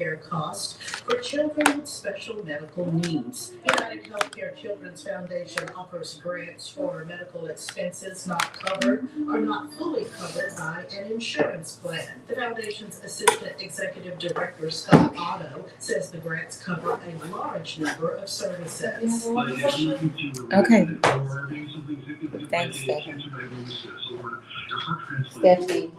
healthcare costs for children with special medical needs. United Healthcare Children's Foundation offers grants for medical expenses not covered or not fully covered by an insurance plan. The foundation's Assistant Executive Director, Scott Otto, says the grants cover a large number of services. Okay. Thanks, Stephanie. Stephanie.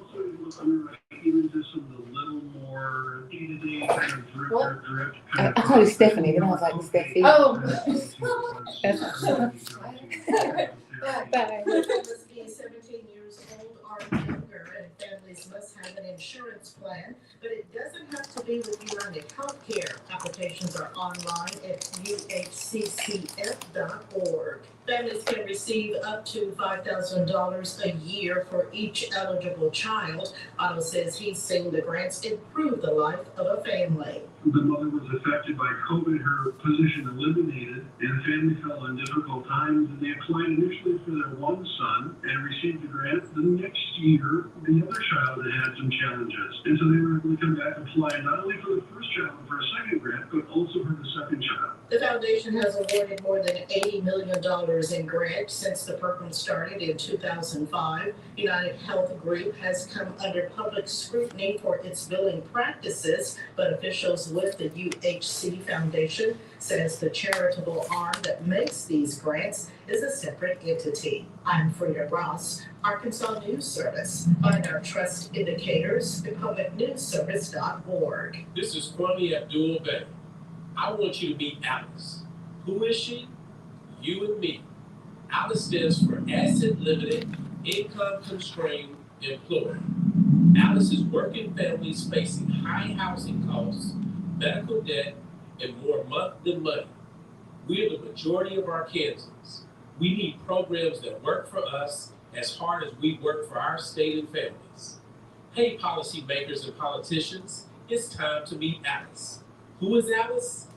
What? I call you Stephanie, then I was like Stephanie. Oh. Bye. Must be 17 years old or younger, and families must have an insurance plan, but it doesn't have to be with United Healthcare. Applications are online at uhccf.org. Families can receive up to $5,000 a year for each eligible child. Otto says he's seen the grants improve the life of a family. The mother was affected by COVID, her position eliminated, and the family fell in difficult times, and they applied initially for their one son and received the grant. The next year, the other child had some challenges, and so they were able to come back and apply not only for the first child but for a second grant, but also for the second child. The foundation has awarded more than $80 million in grants since the program started in 2005. United Health Group has come under public scrutiny for its billing practices, but officials with the UHC Foundation says the charitable arm that makes these grants is a separate entity. I'm Frida Ross, Arkansas News Service. Find our trust indicators at publicnewsservice.org. This is Kwame Abdul-Bey. I want you to meet Alice. Who is she? You and me. Alice stands for Asset Limited, Income Constrained Employee. Alice is working families facing high housing costs, medical debt, and more monthly money. We are the majority of Arkansans. We need programs that work for us as hard as we work for our state and families. Hey, policymakers and politicians, it's time to meet Alice. Who is Alice?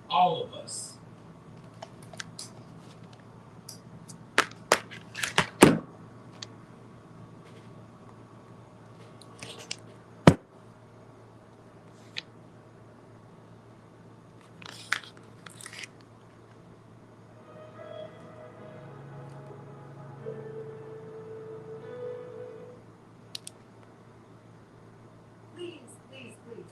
All of us. Please, please, please.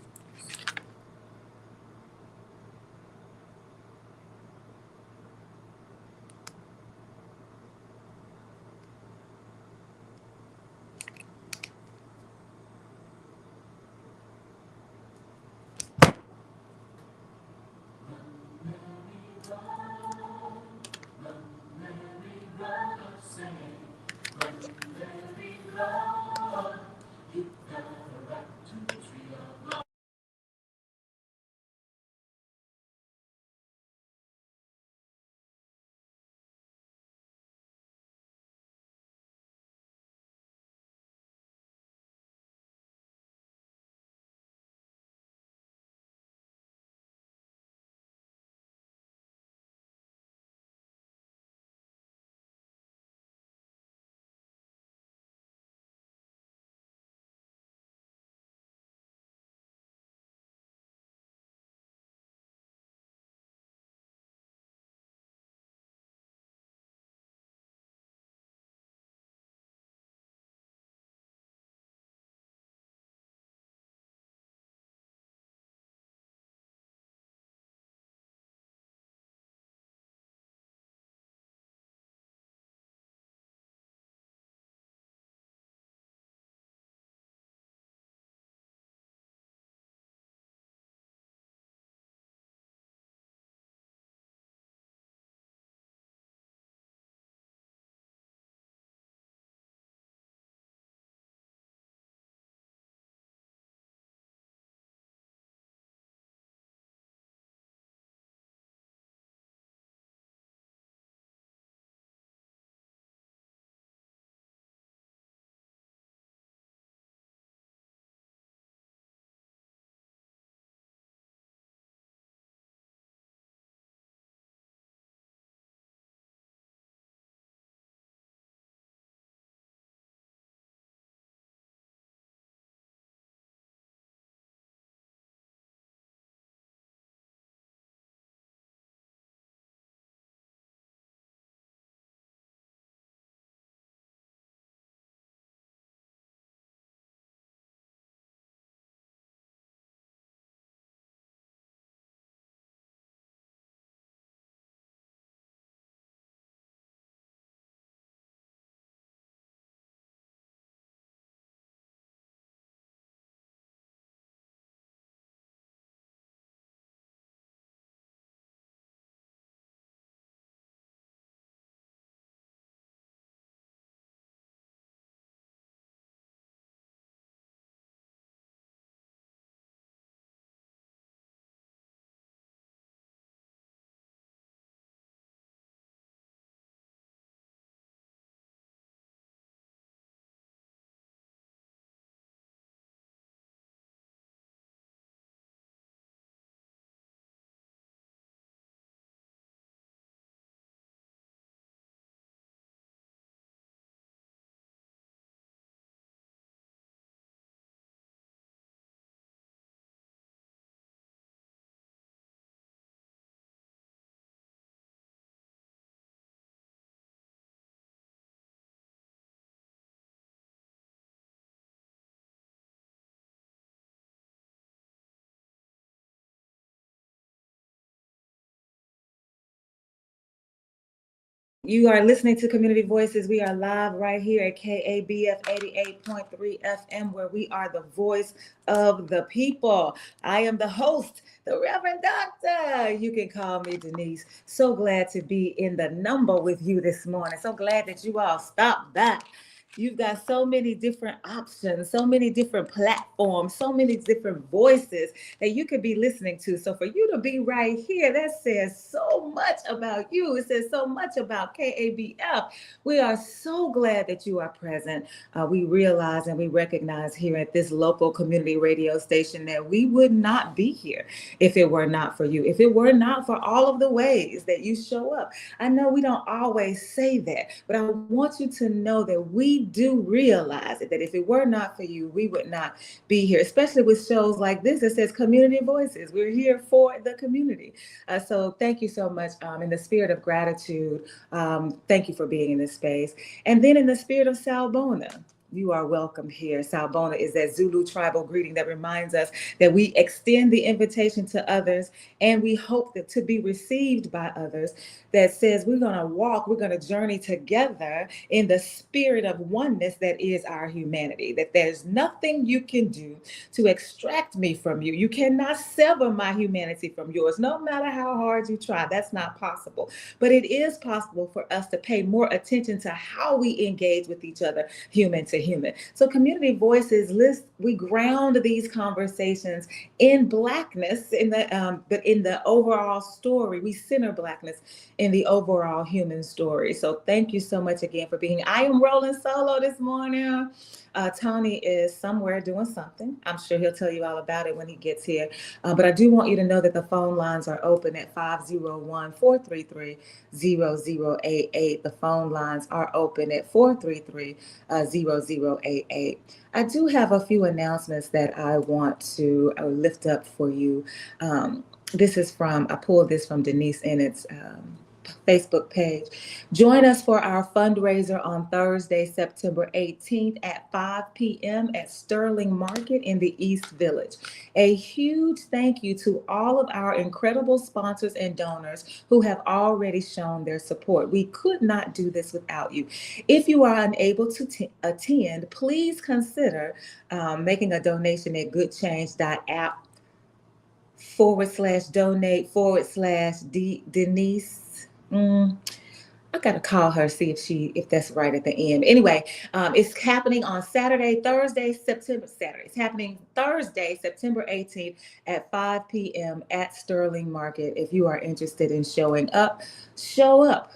You are listening to Community Voices. We are live right here at KABF 88.3 FM, where we are the voice of the people. I am the host, the Reverend Doctor. You can call me Denise. So glad to be in the number with you this morning. So glad that you all stopped by. You've got so many different options, so many different platforms, so many different voices that you could be listening to. So for you to be right here, that says so much about you. It says so much about KABF. We are so glad that you are present. We realize and we recognize here at this local community radio station that we would not be here if it were not for you, if it were not for all of the ways that you show up. I know we don't always say that, but I want you to know that we do realize it, that if it were not for you, we would not be here, especially with shows like this. It says Community Voices. We're here for the community. So thank you so much. In the spirit of gratitude, thank you for being in this space. And then in the spirit of Sawubona, you are welcome here. Sawubona is that Zulu tribal greeting that reminds us that we extend the invitation to others and we hope that to be received by others, that says we're going to walk, we're going to journey together in the spirit of oneness that is our humanity, that there's nothing you can do to extract me from you. You cannot sever my humanity from yours, no matter how hard you try. That's not possible. But it is possible for us to pay more attention to how we engage with each other, human to human. So Community Voices, we ground these conversations in Blackness, but in the overall story. We center Blackness in the overall human story. So thank you so much again for being here. I am rolling solo this morning. Tony is somewhere doing something. I'm sure he'll tell you all about it when he gets here. But I do want you to know that the phone lines are open at 501-433-0088. The phone lines are open at 433-0088. I do have a few announcements that I want to lift up for you. I pulled this from Denise Ennett's Facebook page. Join us for our fundraiser on Thursday, September 18th at 5 p.m. at Sterling Market in the East Village. A huge thank you to all of our incredible sponsors and donors who have already shown their support. We could not do this without you. If you are unable to attend, please consider making a donation at goodchange.app/donate/Denise. I gotta call her, see if that's right at the end. Anyway, it's happening on It's happening Thursday, September 18th at 5 p.m. at Sterling Market. If you are interested in showing up, show up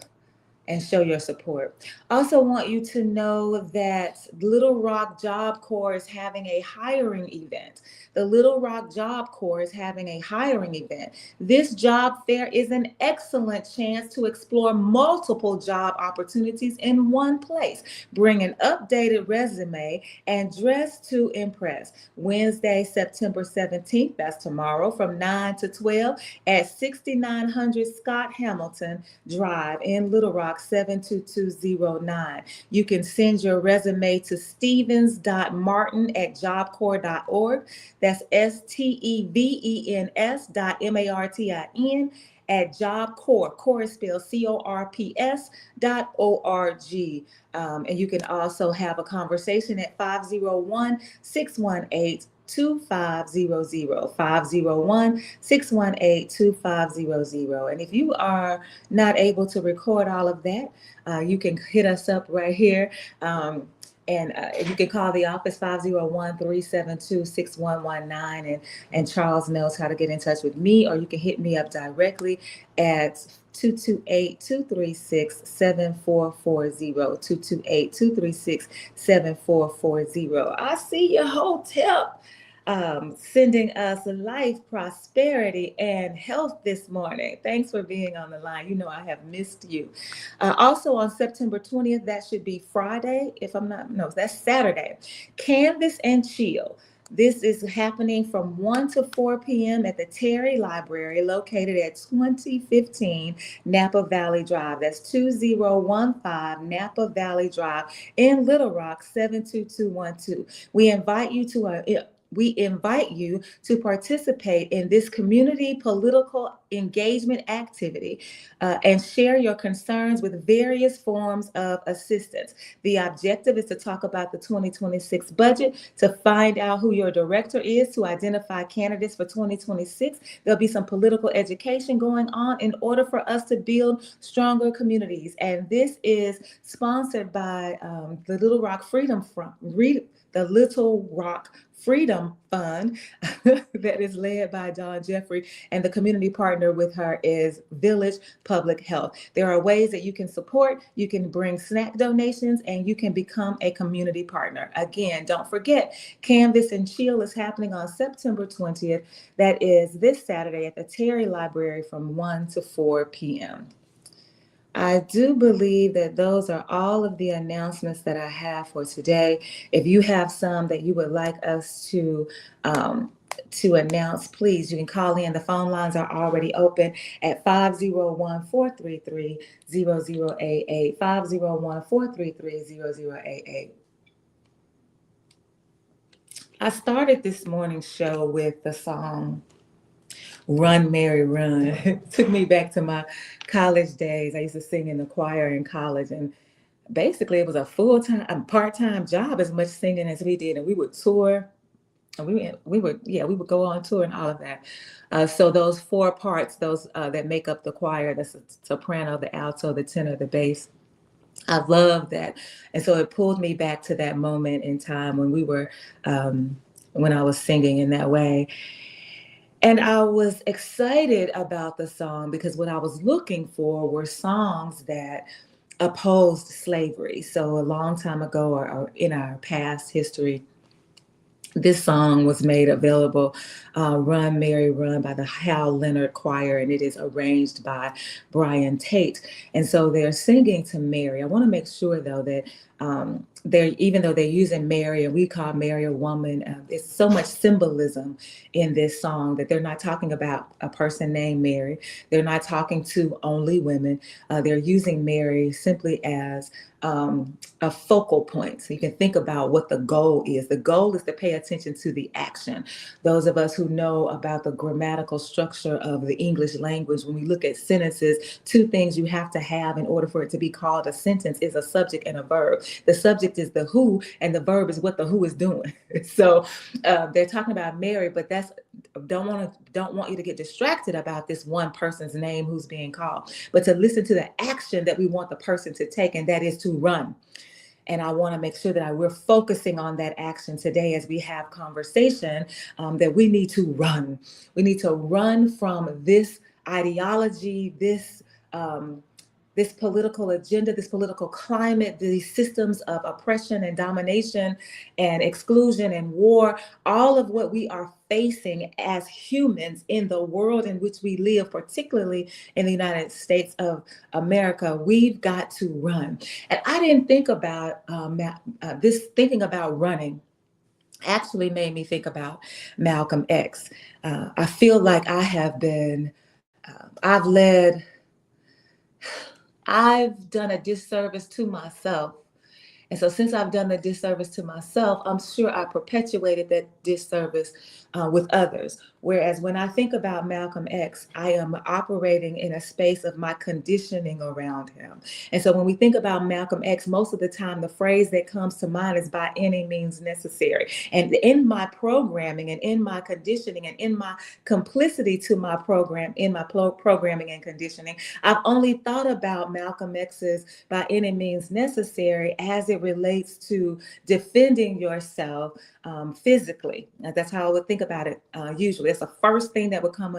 and show your support. Also want you to know that Little Rock Job Corps is having a hiring event. The Little Rock Job Corps is having a hiring event. This job fair is an excellent chance to explore multiple job opportunities in one place. Bring an updated resume and dress to impress. Wednesday, September 17th, that's tomorrow, from 9 to 12 at 6900 Scott Hamilton Drive in Little Rock, 72209. You can send your resume to stevens.martin@jobcorps.org. That's STEVENS.MARTIN at Job Corps. Corps is spelled CORPS.org. And you can also have a conversation at 501-618 2500, 501-618-2500. And if you are not able to record all of that, you can hit us up right here. And you can call the office 501-372-6119. And Charles knows how to get in touch with me, or you can hit me up directly at 228-236-7440, 228-236-7440. I see your hotel sending us life, prosperity, and health this morning. Thanks for being on the line. You know I have missed you. Also on September 20th, that should be Friday, that's Saturday. Canvas and Chill. This is happening from 1 to 4 p.m. at the Terry Library, located at 2015 Napa Valley Drive. That's 2015 Napa Valley Drive in Little Rock, 72212. We invite you to we invite you to participate in this community political engagement activity and share your concerns with various forms of assistance. The objective is to talk about the 2026 budget, to find out who your director is, to identify candidates for 2026. There'll be some political education going on in order for us to build stronger communities. And this is sponsored by the Little Rock Freedom Front, the Little Rock Freedom Fund that is led by Dawn Jeffrey, and the community partner with her is Village Public Health. There are ways that you can support. You can bring snack donations, and you can become a community partner. Again, don't forget, Canvas and Chill is happening on September 20th. That is this Saturday at the Terry Library from 1 to 4 p.m. I do believe that those are all of the announcements that I have for today. If you have some that you would like us to announce, please, you can call in. The phone lines are already open at 501-433-0088, 501-433-0088. I started this morning's show with the song Run, Mary, Run. It took me back to my college days. I used to sing in the choir in college, and basically it was a full-time, part-time job as much singing as we did, and we would tour, and we would go on tour and all of that. So those four parts, those that make up the choir, the soprano, the alto, the tenor, the bass, I love that. And so it pulled me back to that moment in time when we were, when I was singing in that way. And I was excited about the song because what I was looking for were songs that opposed slavery. So a long time ago, or in our past history, this song was made available, Run, Mary, Run, by the Hal Leonard Choir, and it is arranged by Brian Tate. And so they're singing to Mary. I want to make sure, though, that even though they're using Mary, and we call Mary a woman, there's so much symbolism in this song that they're not talking about a person named Mary. They're not talking to only women. They're using Mary simply as a focal point. So you can think about what the goal is. The goal is to pay attention to the action. Those of us who know about the grammatical structure of the English language, when we look at sentences, two things you have to have in order for it to be called a sentence is a subject and a verb. The subject is the who, and the verb is what the who is doing. So they're talking about Mary, but don't want you to get distracted about this one person's name who's being called, but to listen to the action that we want the person to take, and that is to run. And I want to make sure that we're focusing on that action today as we have conversation, that we need to run. We need to run from this ideology, this political agenda, this political climate, these systems of oppression and domination and exclusion and war, all of what we are facing as humans in the world in which we live, particularly in the United States of America. We've got to run. And I didn't think about thinking about running actually made me think about Malcolm X. I feel like I have been, I've done a disservice to myself. And so since I've done the disservice to myself, I'm sure I perpetuated that disservice with others. Whereas when I think about Malcolm X, I am operating in a space of my conditioning around him. And so when we think about Malcolm X, most of the time, the phrase that comes to mind is by any means necessary. And in my programming and in my conditioning and in my complicity to my program, in my programming and conditioning, I've only thought about Malcolm X's by any means necessary as it relates to defending yourself physically. That's how I would think about it usually. It's the first thing that would come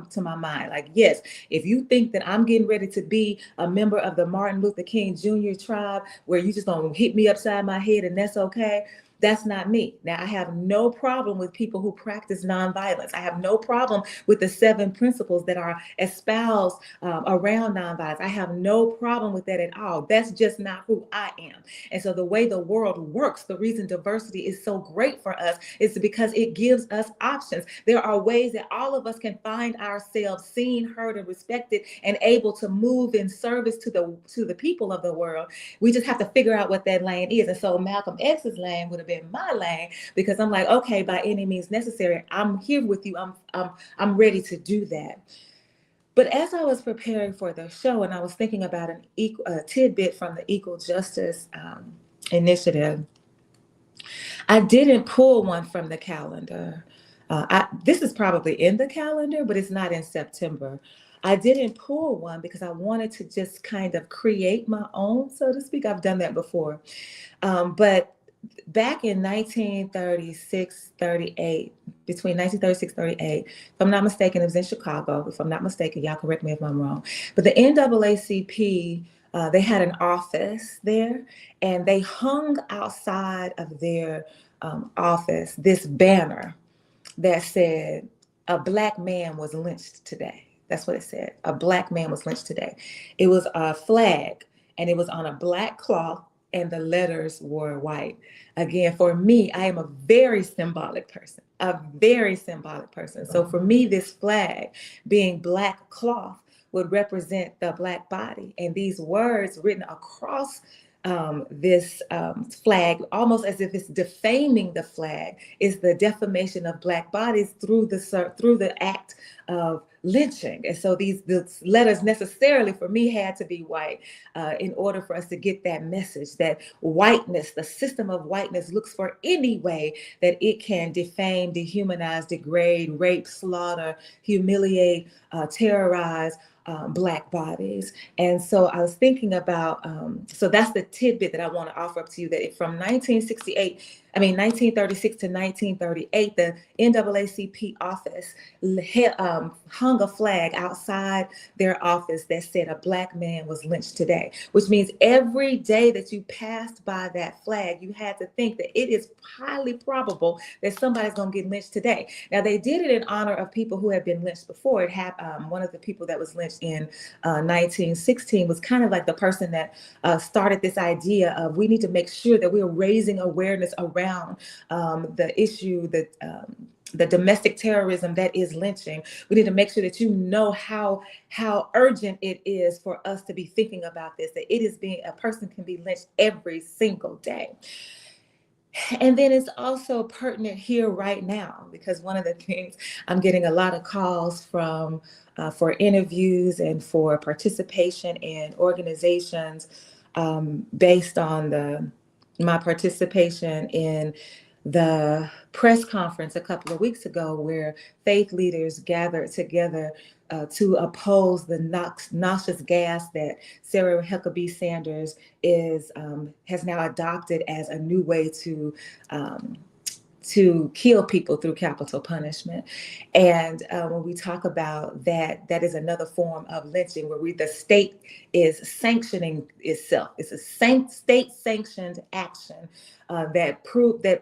to my mind. Like, yes, if you think that I'm getting ready to be a member of the Martin Luther King Jr. tribe where you just gonna hit me upside my head and that's okay, that's not me. Now, I have no problem with people who practice nonviolence. I have no problem with the 7 principles that are espoused around nonviolence. I have no problem with that at all. That's just not who I am. And so the way the world works, the reason diversity is so great for us is because it gives us options. There are ways that all of us can find ourselves seen, heard, and respected, and able to move in service to the people of the world. We just have to figure out what that lane is. And so Malcolm X's lane would have been my lane, because I'm like, okay, by any means necessary, I'm here with you. I'm ready to do that. But as I was preparing for the show, and I was thinking about a tidbit from the Equal Justice Initiative, I didn't pull one from the calendar. This is probably in the calendar, but it's not in September. I didn't pull one because I wanted to just kind of create my own, so to speak. I've done that before. But back in 1936, 38, between 1936 38, if I'm not mistaken, it was in Chicago. If I'm not mistaken, y'all correct me if I'm wrong. But the NAACP, they had an office there, and they hung outside of their office this banner that said, "A black man was lynched today." That's what it said. A black man was lynched today. It was a flag, and it was on a black cloth, and the letters were white. Again, for me, I am a very symbolic person, a very symbolic person. So for me, this flag being black cloth would represent the black body. And these words written across this flag, almost as if it's defaming the flag, is the defamation of black bodies through the act of lynching. And so these letters necessarily for me had to be white in order for us to get that message that whiteness, the system of whiteness, looks for any way that it can defame, dehumanize, degrade, rape, slaughter, humiliate, terrorize Black bodies. And so I was thinking about, so that's the tidbit that I want to offer up to you, that from 1936 to 1938, the NAACP office hung a flag outside their office that said, "A black man was lynched today," which means every day that you passed by that flag, you had to think that it is highly probable that somebody's going to get lynched today. Now, they did it in honor of people who had been lynched before. It had one of the people that was lynched in 1916 was kind of like the person that started this idea of, we need to make sure that we're raising awareness around the issue that the domestic terrorism that is lynching. We need to make sure that you know how urgent it is for us to be thinking about this, that it is a person can be lynched every single day. And then it's also pertinent here right now, because one of the things I'm getting a lot of calls from for interviews and for participation in organizations based on my participation in the press conference a couple of weeks ago, where faith leaders gathered together to oppose the noxious gas that Sarah Huckabee Sanders has now adopted as a new way to kill people through capital punishment. And when we talk about that, that is another form of lynching, where the state is sanctioning itself. It's a state-sanctioned action that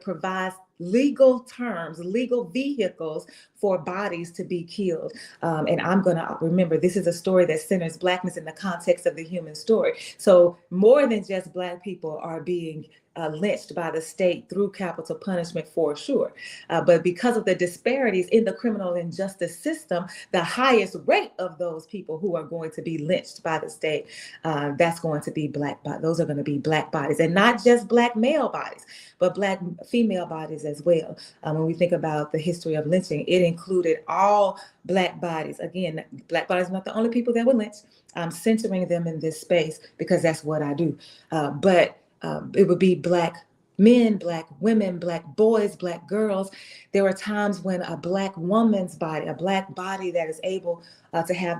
provides legal terms, legal vehicles for bodies to be killed. And I'm going to remember, this is a story that centers Blackness in the context of the human story. So more than just Black people are being lynched by the state through capital punishment, for sure. But because of the disparities in the criminal and justice system, the highest rate of those people who are going to be lynched by the state, that's going to be Black bodies. Those are going to be Black bodies, and not just Black male bodies, but Black female bodies as well. When we think about the history of lynching, it included all Black bodies. Again, Black bodies are not the only people that were lynched. I'm centering them in this space because that's what I do. But it would be Black men, Black women, Black boys, Black girls. There are times when a Black woman's body, a Black body that is able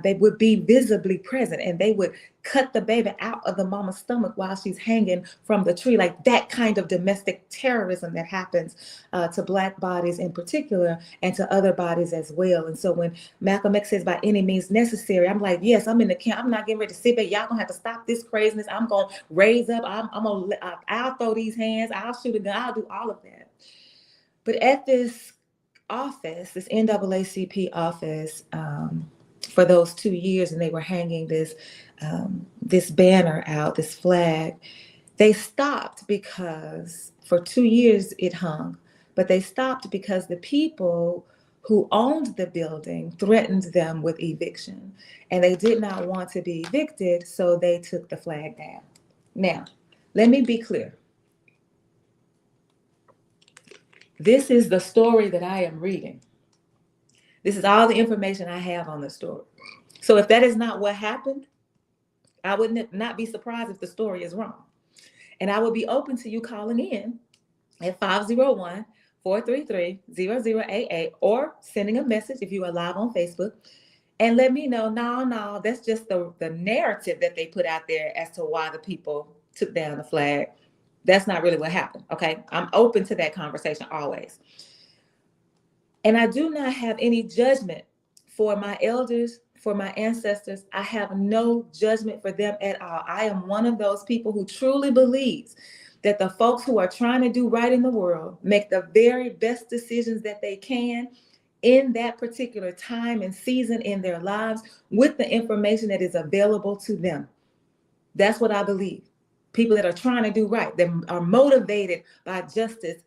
they would be visibly present, and they would cut the baby out of the mama's stomach while she's hanging from the tree. Like that kind of domestic terrorism that happens to Black bodies in particular, and to other bodies as well. And so when Malcolm X says by any means necessary, I'm like, yes, I'm in the camp. I'm not getting ready to sit back. Y'all gonna have to stop this craziness. I'm gonna raise up. I'll throw these hands. I'll shoot a gun. I'll do all of that. But at this office, this NAACP office, for those 2 years, and they were hanging this banner out, this flag, they stopped because for 2 years it hung, but they stopped because the people who owned the building threatened them with eviction, and they did not want to be evicted, so they took the flag down. Now, let me be clear. This is the story that I am reading. This is all the information I have on the story. So if that is not what happened, I would not be surprised if the story is wrong. And I would be open to you calling in at 501-433-0088 or sending a message if you are live on Facebook and let me know, no, that's just the narrative that they put out there as to why the people took down the flag. That's not really what happened, okay? I'm open to that conversation always. And I do not have any judgment for my elders, for my ancestors. I have no judgment for them at all. I am one of those people who truly believes that the folks who are trying to do right in the world make the very best decisions that they can in that particular time and season in their lives with the information that is available to them. That's what I believe. People that are trying to do right, that are motivated by justice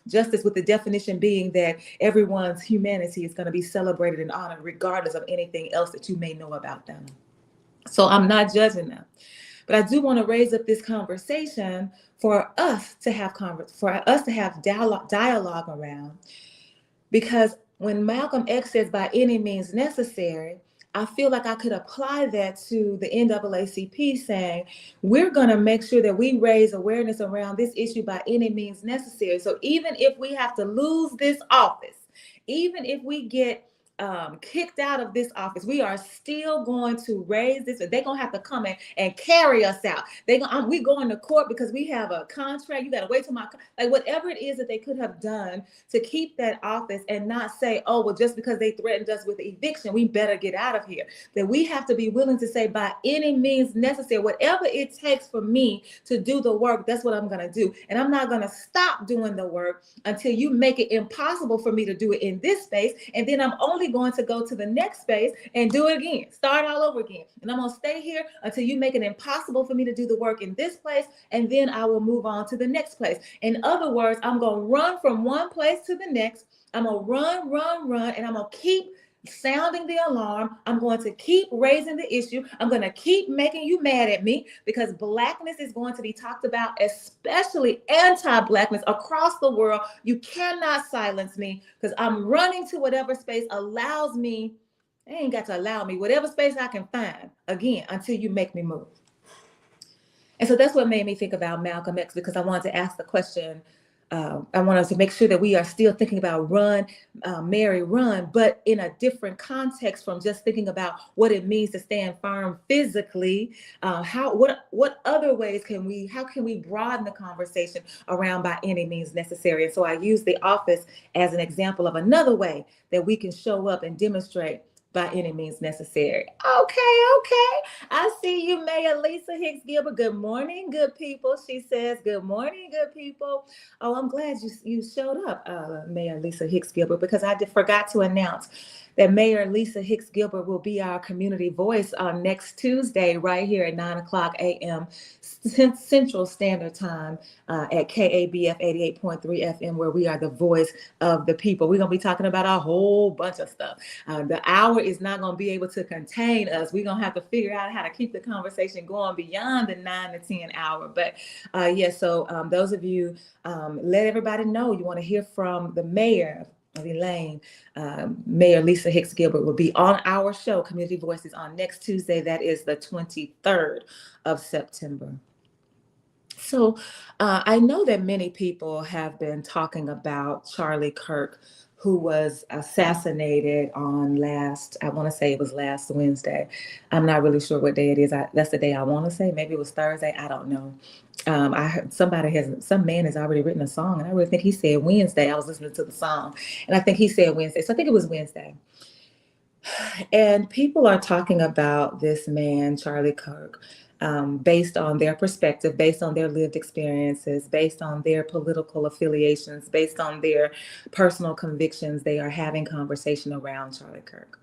justice with the definition being that everyone's humanity is going to be celebrated and honored regardless of anything else that you may know about them. So I'm not judging them. But I do want to raise up this conversation for us to have dialogue around, because when Malcolm X says by any means necessary, I feel like I could apply that to the NAACP saying, we're going to make sure that we raise awareness around this issue by any means necessary. So even if we have to lose this office, even if we get kicked out of this office, we are still going to raise this. They're going to have to come in and carry us out. We going to court because we have a contract. You got to wait till like whatever it is that they could have done to keep that office and not say, oh, well, just because they threatened us with eviction, we better get out of here. That we have to be willing to say by any means necessary, whatever it takes for me to do the work, that's what I'm going to do. And I'm not going to stop doing the work until you make it impossible for me to do it in this space. And then I'm only going to go to the next space and do it again, start all over again. And I'm going to stay here until you make it impossible for me to do the work in this place. And then I will move on to the next place. In other words, I'm going to run from one place to the next. I'm going to run, and I'm going to keep sounding the alarm. I'm going to keep raising the issue. I'm going to keep making you mad at me because Blackness is going to be talked about, especially anti-Blackness across the world. You cannot silence me because I'm running to whatever space allows me. They ain't got to allow me, whatever space I can find, again, until you make me move. And so that's what made me think about Malcolm X, because I wanted to ask the question. I want us to make sure that we are still thinking about run, Mary, run, but in a different context from just thinking about what it means to stand firm physically. What other ways how can we broaden the conversation around by any means necessary? And so I use the office as an example of another way that we can show up and demonstrate by any means necessary. Okay. I see you, Mayor Lisa Hicks Gilbert. Good morning, good people. She says, good morning, good people. Oh, I'm glad you showed up, Mayor Lisa Hicks Gilbert, because I forgot to announce that Mayor Lisa Hicks Gilbert will be our community voice on next Tuesday, right here at 9:00 a.m. Central Standard Time at KABF 88.3 FM, where we are the voice of the people. We're going to be talking about a whole bunch of stuff. The hour is not going to be able to contain us. We're going to have to figure out how to keep the conversation going beyond the 9 to 10 hour. But so those of you, let everybody know you want to hear from the mayor of Elaine. Mayor Lisa Hicks Gilbert will be on our show, Community Voices, on next Tuesday. That is the 23rd of September. So I know that many people have been talking about Charlie Kirk, who was assassinated on I want to say it was last Wednesday. I'm not really sure what day it is. That's the day I want to say. Maybe it was Thursday. I don't know. I heard some man has already written a song, and I really think he said Wednesday. I was listening to the song, and I think he said Wednesday. So I think it was Wednesday. And people are talking about this man, Charlie Kirk, based on their perspective, based on their lived experiences, based on their political affiliations, based on their personal convictions. They are having conversation around Charlie Kirk.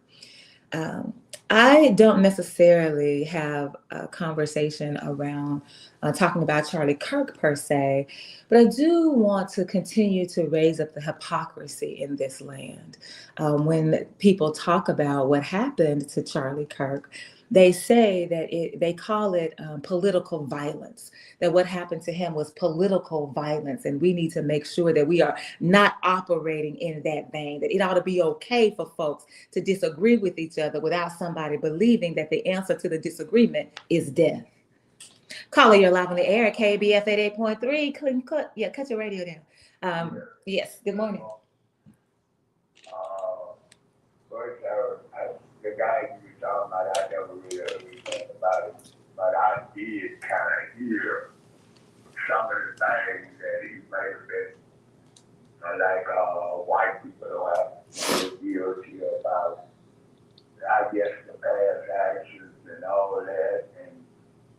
I don't necessarily have a conversation around talking about Charlie Kirk per se, but I do want to continue to raise up the hypocrisy in this land. When people talk about what happened to Charlie Kirk, they say that they call it political violence, that what happened to him was political violence. And we need to make sure that we are not operating in that vein, that it ought to be okay for folks to disagree with each other without somebody believing that the answer to the disagreement is death. Caller, you're live on the air at KBF 88.3. Cut your radio down. Yes, good morning. First, the guy you were talking about, I never really heard anything about it, but I did kind of hear some of the things that he may have been, like white people don't have to be guilty about, I guess, the past actions and all of that, and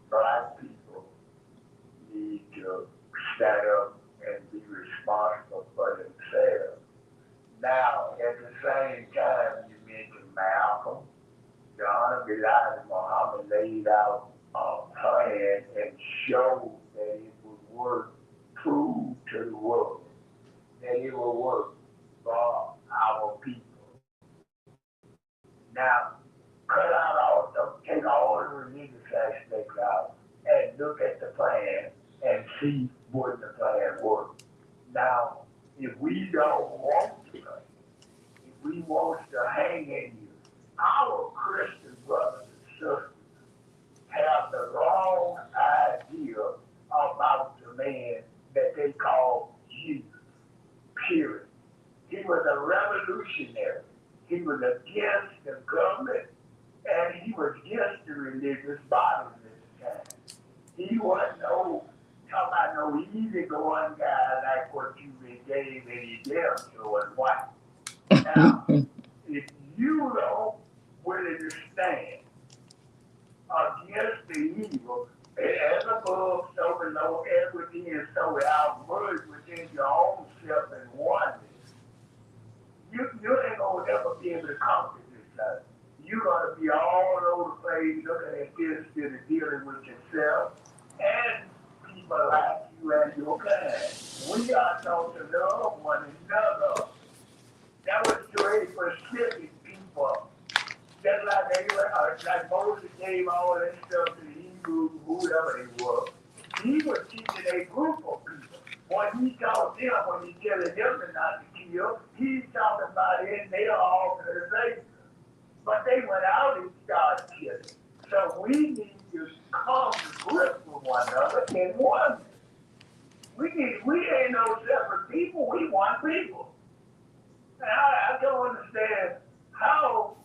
black people need to stand up and be responsible for themselves. Now, at the same time, you mentioned Malcolm. The Honorable Elijah Muhammad laid out a plan and showed that it would work, prove to the world that it will work for our people. Now, cut out take all the religious aspects out and look at the plan and see what the plan works. Now, if we don't want to, if we want to hang in you, our Christian brothers and sisters have the wrong idea about the man that they call Jesus, period. He was a revolutionary. He was against the government, and he was against the religious bodies at the time. He wasn't talking about no easygoing guy like what you gave any damn to and white. Now, if you don't willing to stand against the evil, as above, so below, as within, so without, merge within your own self and oneness, you ain't gonna ever be able to conquer this life. You're gonna be all over the place looking at this instead of dealing with yourself and people like you and your kind. We are taught to love one another. That was very specific people. Just like they were, like Moses gave all that stuff to the Hebrews, whoever they were. He was teaching a group of people. When he taught them, when he telling them not to kill, he's talking about in their organization. But they went out and started killing. So we need to come to grips with one another in oneness. We ain't no separate people, we one people. And I don't understand how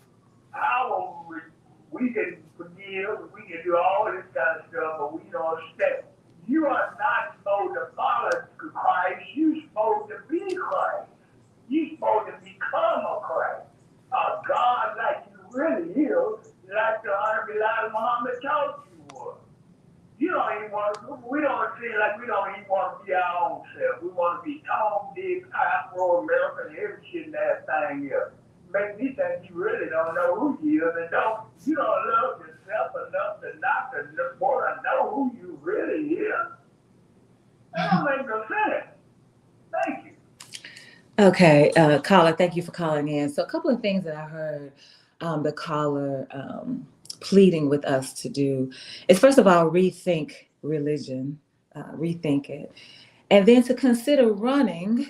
we can forgive, we can do all this kind of stuff, but we don't step. You are not supposed to follow Christ, you're supposed to be Christ. You're supposed to become a Christ. A God like you really is, like the Honorable Elijah Muhammad taught you was. You don't even want to, we don't feel like we don't even want to be our own self. We want to be Tom, Dick, Afro-American, every shit in that thing here. Make me think you really don't know who you is and you don't love yourself enough to not to want to know who you really is. That don't make no sense. Thank you. Okay, caller, thank you for calling in. So a couple of things that I heard the caller pleading with us to do is, first of all, rethink religion, rethink it. And then to consider running,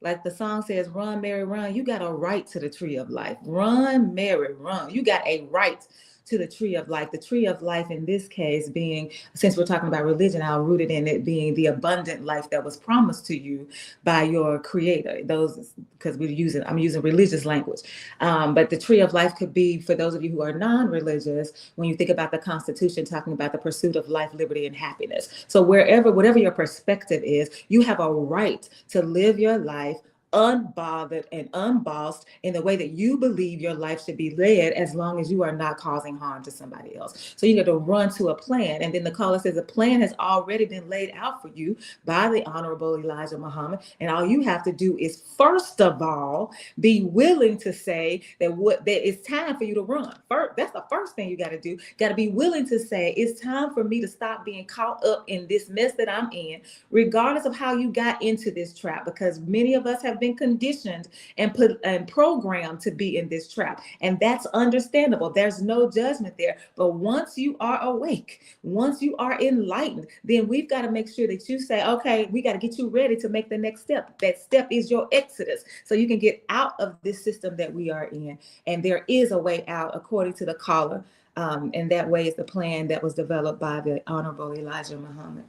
like the song says, run, Mary, run. You got a right to the tree of life. Run, Mary, run. You got a right to the tree of life. The tree of life in this case being, since we're talking about religion, I'll root it in it being the abundant life that was promised to you by your creator. Those, because I'm using religious language. But the tree of life could be, for those of you who are non-religious, when you think about the Constitution, talking about the pursuit of life, liberty, and happiness. So whatever your perspective is, you have a right to live your life unbothered and unbossed in the way that you believe your life should be led, as long as you are not causing harm to somebody else. So you got to run to a plan. And then the caller says the plan has already been laid out for you by the Honorable Elijah Muhammad. And all you have to do is, first of all, be willing to say that it's time for you to run. First, that's the first thing you got to do. Got to be willing to say, it's time for me to stop being caught up in this mess that I'm in, regardless of how you got into this trap, because many of us have been conditioned and put and programmed to be in this trap. And that's understandable. There's no judgment there. But once you are awake, once you are enlightened, then we've got to make sure that you say, okay, we got to get you ready to make the next step. That step is your exodus. So you can get out of this system that we are in. And there is a way out, according to the caller. And that way is the plan that was developed by the Honorable Elijah Muhammad.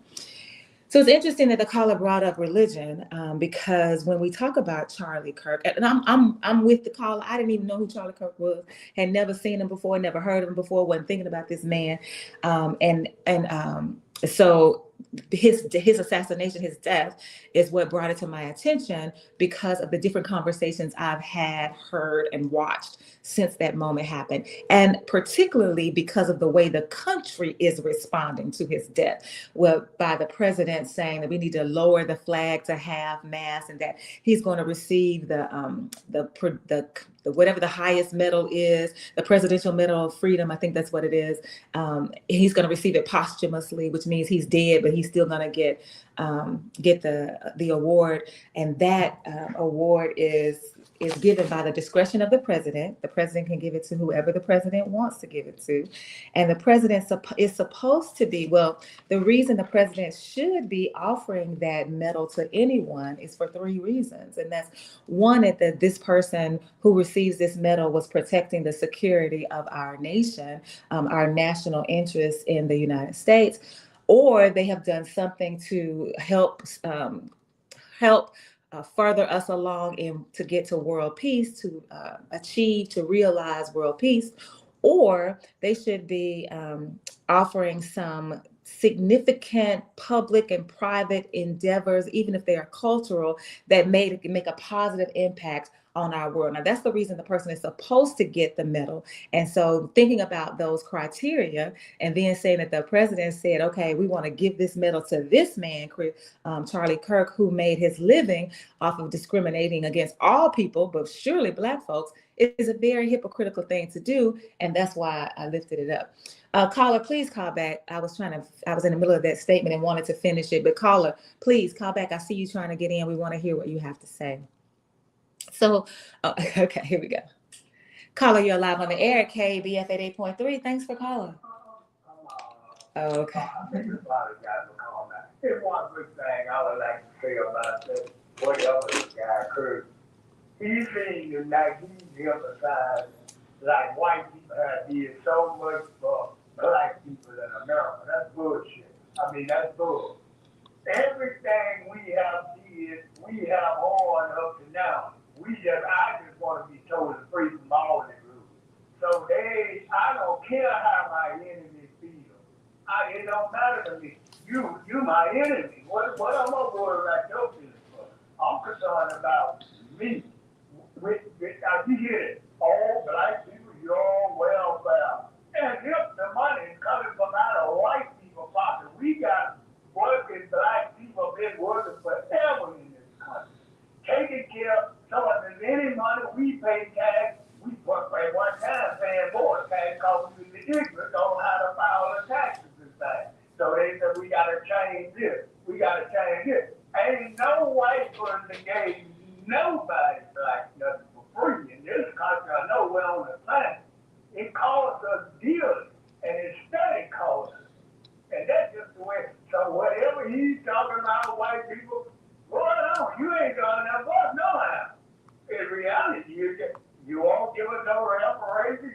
So it's interesting that the caller brought up religion, because when we talk about Charlie Kirk, and I'm with the caller. I didn't even know who Charlie Kirk was, had never seen him before, never heard of him before, wasn't thinking about this man, so his assassination, his death, is what brought it to my attention because of the different conversations I've had, heard, and watched since that moment happened, and particularly because of the way the country is responding to his death. Well, by the president saying that we need to lower the flag to half mast, and that he's going to receive the whatever the highest medal is, the Presidential Medal of Freedom, I think that's what it is. He's going to receive it posthumously, which means he's dead, but he's still going to get the award. And that award is given by the discretion of the president. The president can give it to whoever the president wants to give it to. And the president is supposed to be, well, the reason the president should be offering that medal to anyone is for 3 reasons. And that's one, that this person who receives this medal was protecting the security of our nation, our national interests in the United States, or they have done something to help further us along to get to world peace, to realize world peace, or they should be offering some significant public and private endeavors, even if they are cultural, that make a positive impact on our world. Now, that's the reason the person is supposed to get the medal. And so thinking about those criteria and then saying that the president said, okay, we want to give this medal to this man, Charlie Kirk, who made his living off of discriminating against all people, but surely Black folks, is a very hypocritical thing to do. And that's why I lifted it up. Caller, please call back. I was in the middle of that statement and wanted to finish it, but caller, please call back. I see you trying to get in. We want to hear what you have to say. So, okay, here we go. Caller, you're live on the air at KBF 88.3. Thanks for calling. Okay. I think a lot of guys will call that. Here's one good thing I would like to say about this, whatever the guy occurred. He seemed like he emphasized like white people have did so much for Black people in America. That's bullshit. I mean, that's bull. Everything we have did, we have on up to now. I just want to be totally free from all the rules. So I don't care how my enemy feels. It don't matter to me. You my enemy. What am I worried about your feelings for? I'm concerned about me. You hear it. All Black people, your welfare. And if the money is coming from out of white people pocket, we got working Black people been working forever in this country. Taking care of someone, if any money we pay tax, we at one time paying more tax because we was ignorant on how to file the taxes and things. So they said we gotta change this. We gotta change this. Ain't no white person gave nobody Black nothing for free in this country. I know we're on the planet. It costs us dearly, and it study costs us. And that's just the way. So whatever he's talking about, white people, go on. You ain't done enough for us, no how. In reality, you won't give us no reparations.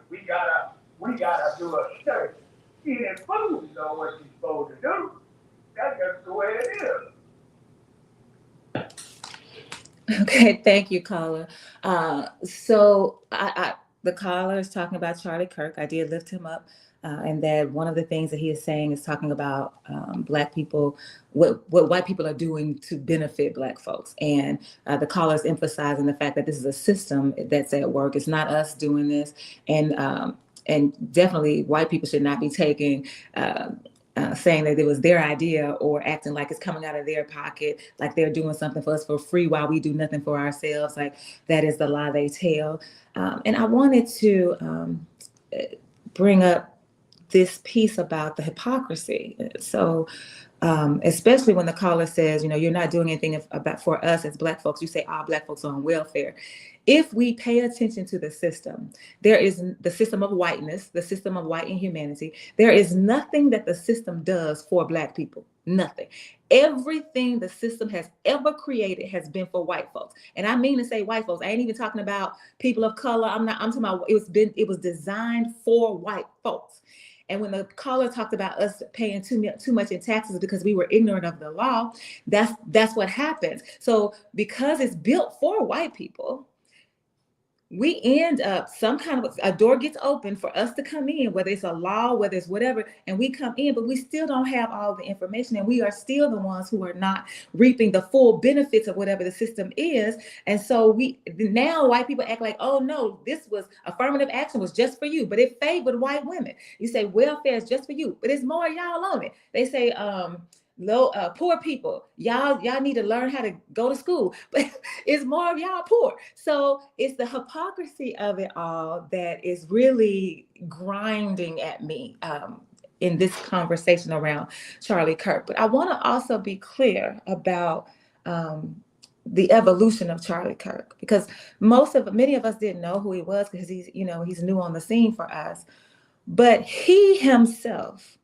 We gotta do a study. Eating food is not what you're supposed to do. That's just the way it is. Okay, thank you, caller. So the caller is talking about Charlie Kirk. I did lift him up, and that one of the things that he is saying is talking about Black people, what white people are doing to benefit Black folks. And the caller is emphasizing the fact that this is a system that's at work. It's not us doing this, and definitely white people should not be taking. Saying that it was their idea or acting like it's coming out of their pocket, like they're doing something for us for free while we do nothing for ourselves. Like that is the lie they tell. And I wanted to bring up this piece about the hypocrisy. So especially when the caller says, you're not doing anything about for us as Black folks. You say all Black folks are on welfare. If we pay attention to the system, there is the system of whiteness, the system of white inhumanity. There is nothing that the system does for Black people. Nothing. Everything the system has ever created has been for white folks. And I mean to say white folks. I ain't even talking about people of color. I'm talking about it was designed for white folks. And when the caller talked about us paying too much in taxes because we were ignorant of the law, that's what happens. So because it's built for white people, we end up some kind of a door gets open for us to come in, whether it's a law, whether it's whatever, and we come in, but we still don't have all the information, and we are still the ones who are not reaping the full benefits of whatever the system is. And so now white people act like, oh no, this was affirmative action was just for you, but it favored white women. You say welfare is just for you, but it's more y'all on it. They say poor people, y'all need to learn how to go to school, but it's more of y'all poor. So it's the hypocrisy of it all that is really grinding at me in this conversation around Charlie Kirk. But I want to also be clear about the evolution of Charlie Kirk, because many of us didn't know who he was because he's new on the scene for us. But he himself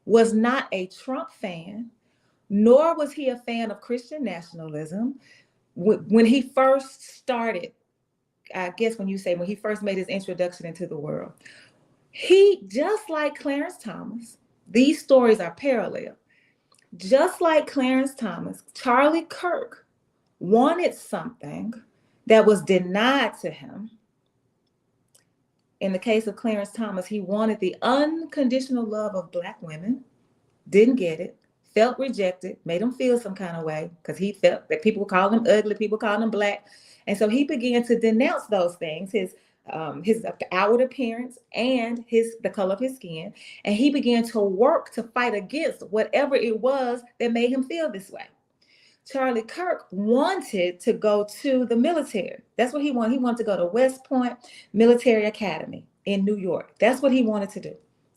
was not a Trump fan, nor was he a fan of Christian nationalism. When he first started, I guess when he first made his introduction into the world, he, just like Clarence Thomas, these stories are parallel. Just like Clarence Thomas, Charlie Kirk wanted something that was denied to him. In the case of Clarence Thomas, he wanted the unconditional love of Black women, didn't get it, felt rejected, made him feel some kind of way because he felt that people called him ugly, people called him Black. And so he began to denounce those things, his outward appearance and the color of his skin. And he began to work to fight against whatever it was that made him feel this way. Charlie Kirk wanted to go to the military. That's what he wanted. He wanted to go to West Point Military Academy in New York. That's what he wanted to do.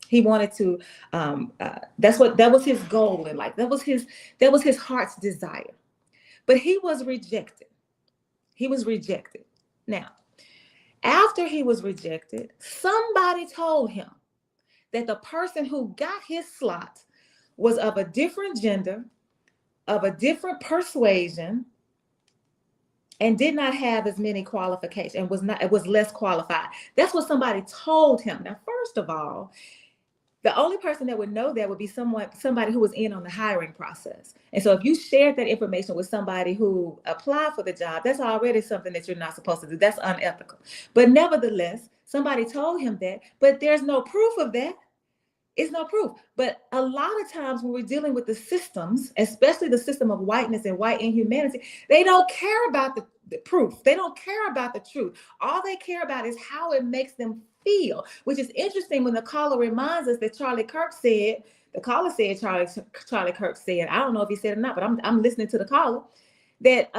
He wanted to, that was his goal in life. That was his heart's desire. But he was rejected. Now, after he was rejected, somebody told him that the person who got his slot was of a different gender, of a different persuasion, and did not have as many qualifications, and was less qualified. That's what somebody told him. Now, first of all, the only person that would know that would be somebody who was in on the hiring process. And so if you shared that information with somebody who applied for the job, that's already something that you're not supposed to do. That's unethical. But nevertheless, somebody told him that, but there's no proof of that. It's no proof. But a lot of times when we're dealing with the systems, especially the system of whiteness and white inhumanity, they don't care about the proof. They don't care about the truth. All they care about is how it makes them feel, which is interesting when the caller reminds us that Charlie Kirk said, Charlie Kirk said, I don't know if he said it or not, but I'm listening to the caller, that,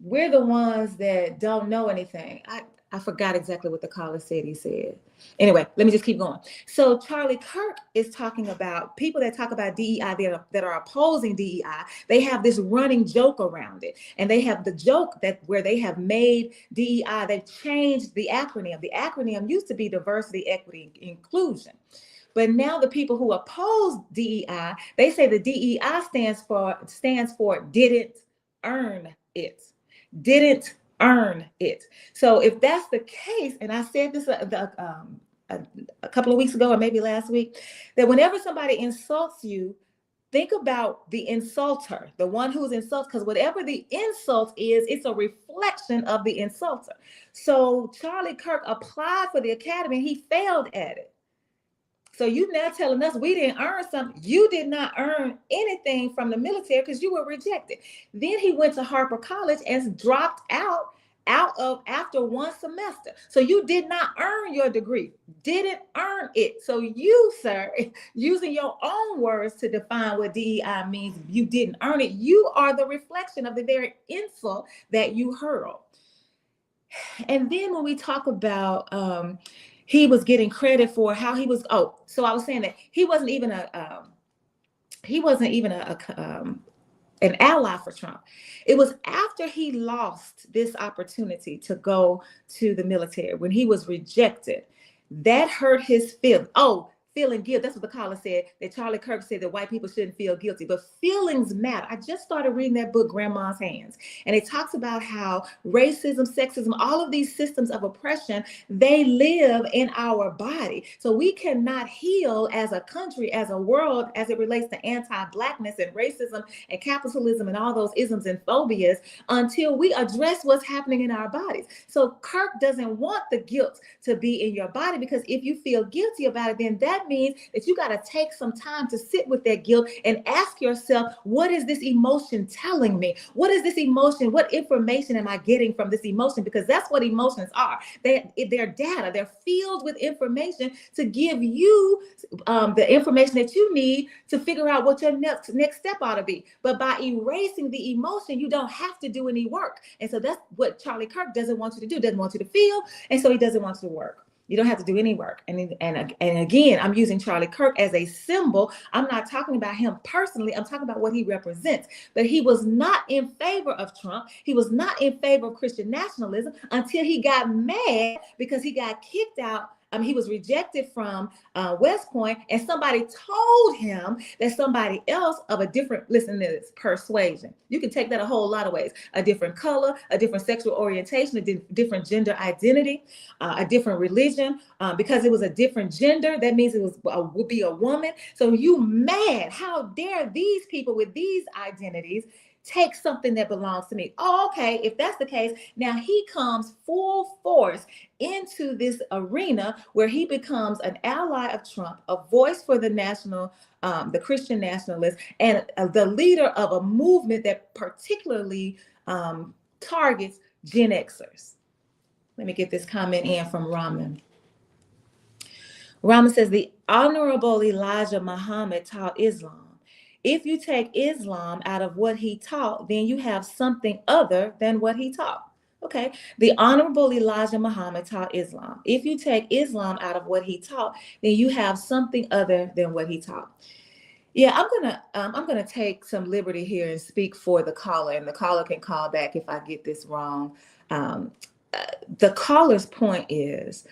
we're the ones that don't know anything. I forgot exactly what the caller said he said. Anyway, let me just keep going. So Charlie Kirk is talking about people that talk about DEI that are opposing DEI. They have this running joke around it. And they have the joke where they have made DEI, they've changed the acronym. The acronym used to be diversity, equity, inclusion. But now the people who oppose DEI, they say the DEI stands for didn't earn it. Didn't earn it. So if that's the case, and I said this a couple of weeks ago or maybe last week, that whenever somebody insults you, think about the insulter, the one who's insulted, because whatever the insult is, it's a reflection of the insulter. So Charlie Kirk applied for the academy and he failed at it. So you now telling us we didn't earn something. You did not earn anything from the military because you were rejected. Then he went to Harper College and dropped out of after one semester. So you did not earn your degree, didn't earn it. So you, sir, using your own words to define what DEI means, you didn't earn it. You are the reflection of the very insult that you hurled. And then when we talk about he was getting credit for how he was. Oh, so I was saying that he wasn't even an ally for Trump. It was after he lost this opportunity to go to the military, when he was rejected, that hurt his feelings. Oh, feeling guilt. That's what the caller said, that Charlie Kirk said that white people shouldn't feel guilty, but feelings matter. I just started reading that book, Grandma's Hands, and it talks about how racism, sexism, all of these systems of oppression, they live in our body. So we cannot heal as a country, as a world, as it relates to anti-Blackness and racism and capitalism and all those isms and phobias until we address what's happening in our bodies. So Kirk doesn't want the guilt to be in your body, because if you feel guilty about it, then that means that you got to take some time to sit with that guilt and ask yourself, what is this emotion telling me? What is this emotion? What information am I getting from this emotion? Because that's what emotions are. They're data. They're filled with information to give you the information that you need to figure out what your next step ought to be. But by erasing the emotion, you don't have to do any work. And so that's what Charlie Kirk doesn't want you to do. Doesn't want you to feel, and so he doesn't want you to work. You don't have to do any work. And again, I'm using Charlie Kirk as a symbol. I'm not talking about him personally. I'm talking about what he represents. But he was not in favor of Trump. He was not in favor of Christian nationalism until he got mad because he got kicked out. He was rejected from West Point, and somebody told him that somebody else of a different, listen to this, persuasion. You can take that a whole lot of ways. A different color, a different sexual orientation, a different gender identity, a different religion. Because it was a different gender, that means it would be a woman. So you mad? How dare these people with these identities take something that belongs to me? Oh, okay. If that's the case, now he comes full force into this arena where he becomes an ally of Trump, a voice for the the Christian nationalists, and the leader of a movement that particularly targets Gen Xers. Let me get this comment in from Raman. Raman says, the Honorable Elijah Muhammad taught Islam. If you take Islam out of what he taught, then you have something other than what he taught. Okay, the Honorable Elijah Muhammad taught Islam. If you take Islam out of what he taught, then you have something other than what he taught. Yeah, I'm gonna take some liberty here and speak for the caller, and the caller can call back if I get this wrong. The caller's point is,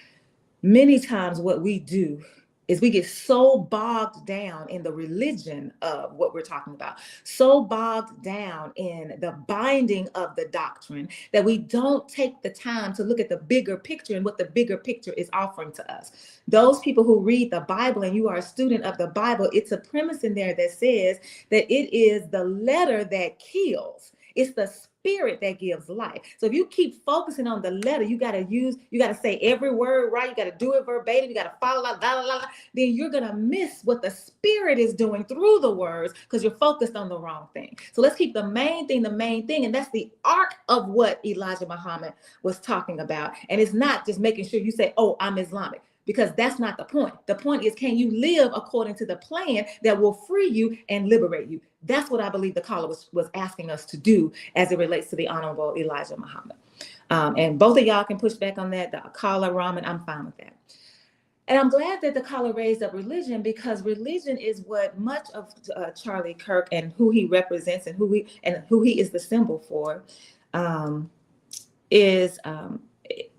many times what we do is we get so bogged down in the religion of what we're talking about, so bogged down in the binding of the doctrine, that we don't take the time to look at the bigger picture and what the bigger picture is offering to us. Those people who read the Bible, and you are a student of the Bible, it's a premise in there that says that it is the letter that kills. It's the spirit that gives life. So if you keep focusing on the letter, you got to say every word right. You got to do it verbatim. You got to follow, then you're going to miss what the spirit is doing through the words because you're focused on the wrong thing. So let's keep the main thing. And that's the arc of what Elijah Muhammad was talking about. And it's not just making sure you say, oh, I'm Islamic, because that's not the point. The point is, can you live according to the plan that will free you and liberate you? That's what I believe the caller was asking us to do as it relates to the Honorable Elijah Muhammad. And both of y'all can push back on that. The caller, Raman, I'm fine with that. And I'm glad that the caller raised up religion, because religion is what much of Charlie Kirk and who he represents and who he is the symbol for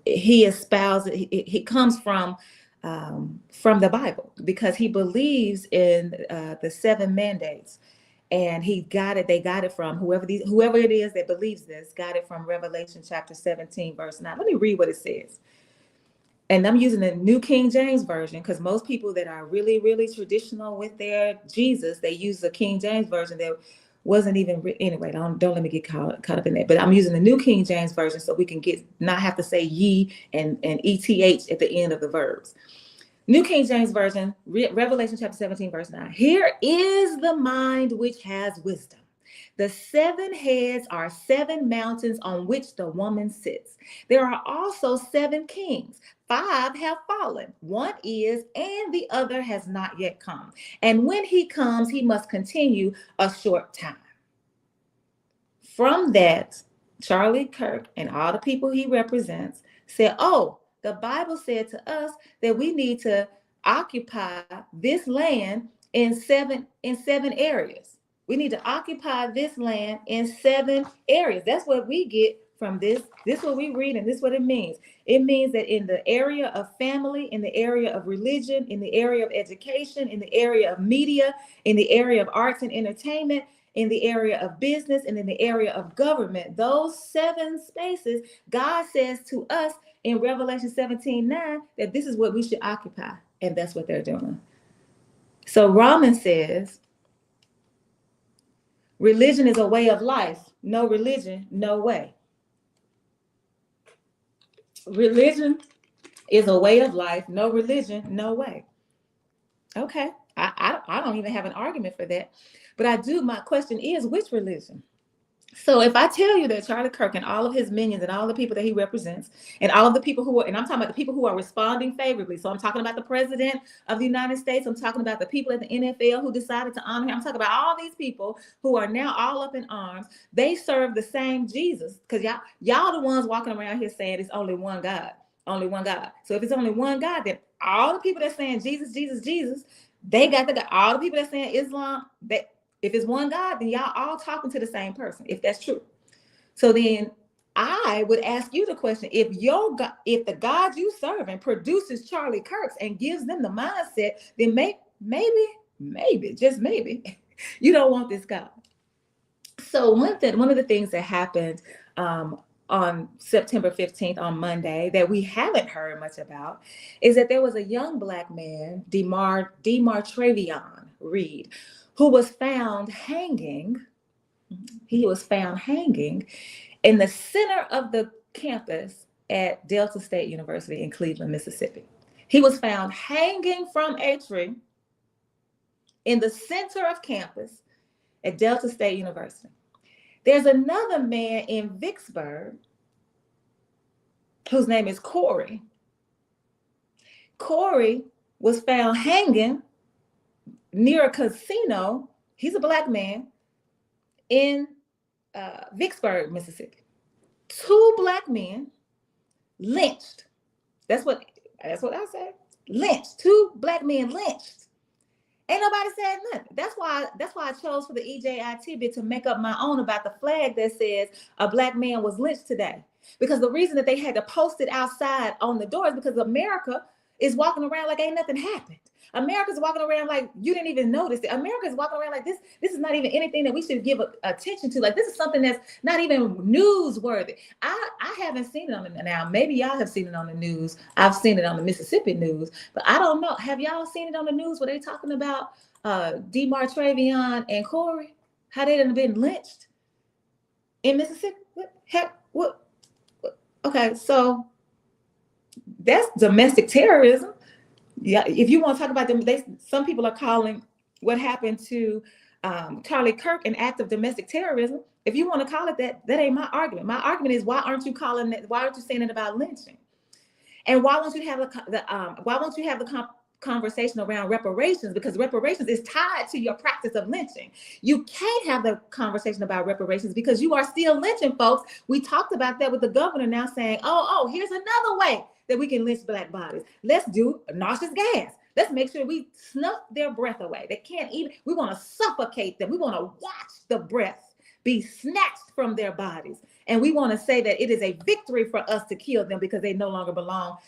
he espouses. He comes from the Bible, because he believes in the 7 mandates. And they got it from whoever it is that believes this, got it from Revelation chapter 17, verse 9. Let me read what it says. And I'm using the New King James Version, because most people that are really, really traditional with their Jesus, they use the King James Version that wasn't even anyway. Don't let me get caught up in that. But I'm using the New King James Version so we can not have to say ye and ETH at the end of the verbs. New King James Version, Revelation chapter 17, verse 9. Here is the mind which has wisdom. The 7 heads are 7 mountains on which the woman sits. There are also 7 kings. 5 have fallen. 1 is, and the other has not yet come. And when he comes, he must continue a short time. From that, Charlie Kirk and all the people he represents said, oh, the Bible said to us that we need to occupy this land in seven areas. We need to occupy this land in 7 areas. That's what we get from this. This is what we read, and this is what it means. It means that in the area of family, in the area of religion, in the area of education, in the area of media, in the area of arts and entertainment, in the area of business, and in the area of government, those 7 spaces, God says to us in Revelation 17:9 that this is what we should occupy. And that's what they're doing. So Romans says, religion is a way of life. No religion, no way. Religion is a way of life. No religion, no way. Okay. I don't even have an argument for that. But I do. My question is, which religion? So if I tell you that Charlie Kirk and all of his minions and all the people that he represents and all of the people who are, and I'm talking about the people who are responding favorably. So I'm talking about the president of the United States. I'm talking about the people at the NFL who decided to honor him. I'm talking about all these people who are now all up in arms. They serve the same Jesus, because y'all the ones walking around here saying it's only one God, only one God. So if it's only one God, then all the people that's saying Jesus, Jesus, Jesus, they got the God. All the people that's saying Islam, if it's one God, then y'all all talking to the same person, if that's true. So then I would ask you the question, if the God you serving produces Charlie Kirks and gives them the mindset, then maybe, just maybe, you don't want this God. So one of the things that happened on September 15th, on Monday, that we haven't heard much about is that there was a young Black man, Demartravion Reed, who was found hanging. He was found hanging in the center of the campus at Delta State University in Cleveland, Mississippi. He was found hanging from a tree in the center of campus at Delta State University. There's another man in Vicksburg whose name is Corey. Corey was found hanging near a casino. He's a Black man in Vicksburg, Mississippi. 2 Black men lynched. That's what I said. Lynched. 2 Black men lynched. Ain't nobody said nothing. That's why I chose for the EJIT bit to make up my own about the flag that says a Black man was lynched today. Because the reason that they had to post it outside on the doors, because America is walking around like ain't nothing happened. America's walking around like you didn't even notice it. America's walking around like this is not even anything that we should give attention to. Like, this is something that's not even newsworthy. I haven't seen it on the, now maybe y'all have seen it on the news. I've seen it on the Mississippi news, but I don't know. Have y'all seen it on the news where they talking about Demartravion and Corey? How they done been lynched in Mississippi? What? Okay, so that's domestic terrorism. Yeah, if you want to talk about them, some people are calling what happened to Charlie Kirk an act of domestic terrorism. If you want to call it that, that ain't my argument. My argument is, why aren't you calling that? Why aren't you saying it about lynching? And why won't you have the conversation around reparations? Because reparations is tied to your practice of lynching. You can't have the conversation about reparations because you are still lynching folks. We talked about that with the governor now saying, oh, here's another way that we can lynch Black bodies. Let's do noxious gas. Let's make sure we snuff their breath away. They can't even, we want to suffocate them. We want to watch the breath be snatched from their bodies. And we want to say that it is a victory for us to kill them because they no longer belong.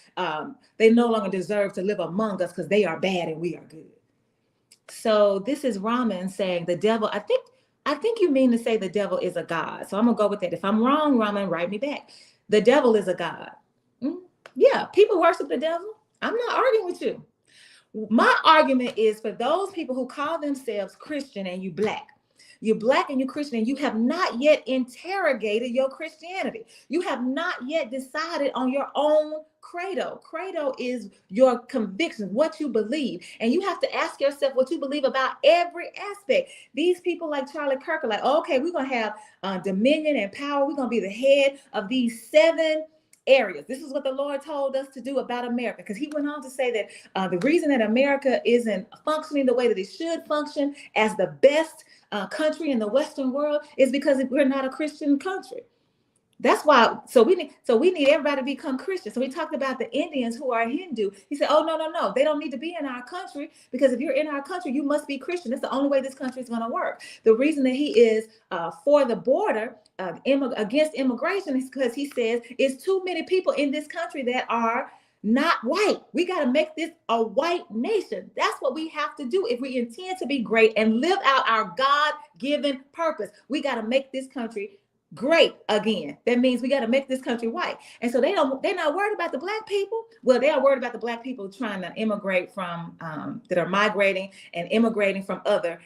They no longer deserve to live among us because they are bad and we are good. So this is Raman saying the devil, I think you mean to say the devil is a god. So I'm going to go with that. If I'm wrong, Raman, write me back. The devil is a god. Yeah, people worship the devil. I'm not arguing with you. My argument is for those people who call themselves Christian and you Black. You're Black and you're Christian and you have not yet interrogated your Christianity. You have not yet decided on your own credo. Credo is your conviction, what you believe. And you have to ask yourself what you believe about every aspect. These people like Charlie Kirk are like, okay, we're going to have dominion and power. We're going to be the head of these 7 areas. This is what the Lord told us to do about America, because he went on to say that the reason that America isn't functioning the way that it should function as the best country in the Western world is because we're not a Christian country. That's why. So we need everybody to become Christian. So he talked about the Indians who are Hindu. He said, "Oh, no, no, no, they don't need to be in our country, because if you're in our country, you must be Christian. That's the only way this country is going to work." The reason that he is for the border against immigration is because he says it's too many people in this country that are not white. We got to make this a white nation. That's what we have to do if we intend to be great and live out our God-given purpose. We got to make this country great again. That means we got to make this country white. And so they're not worried about the black people. Well, they are worried about the black people trying to immigrate from that are migrating and immigrating from other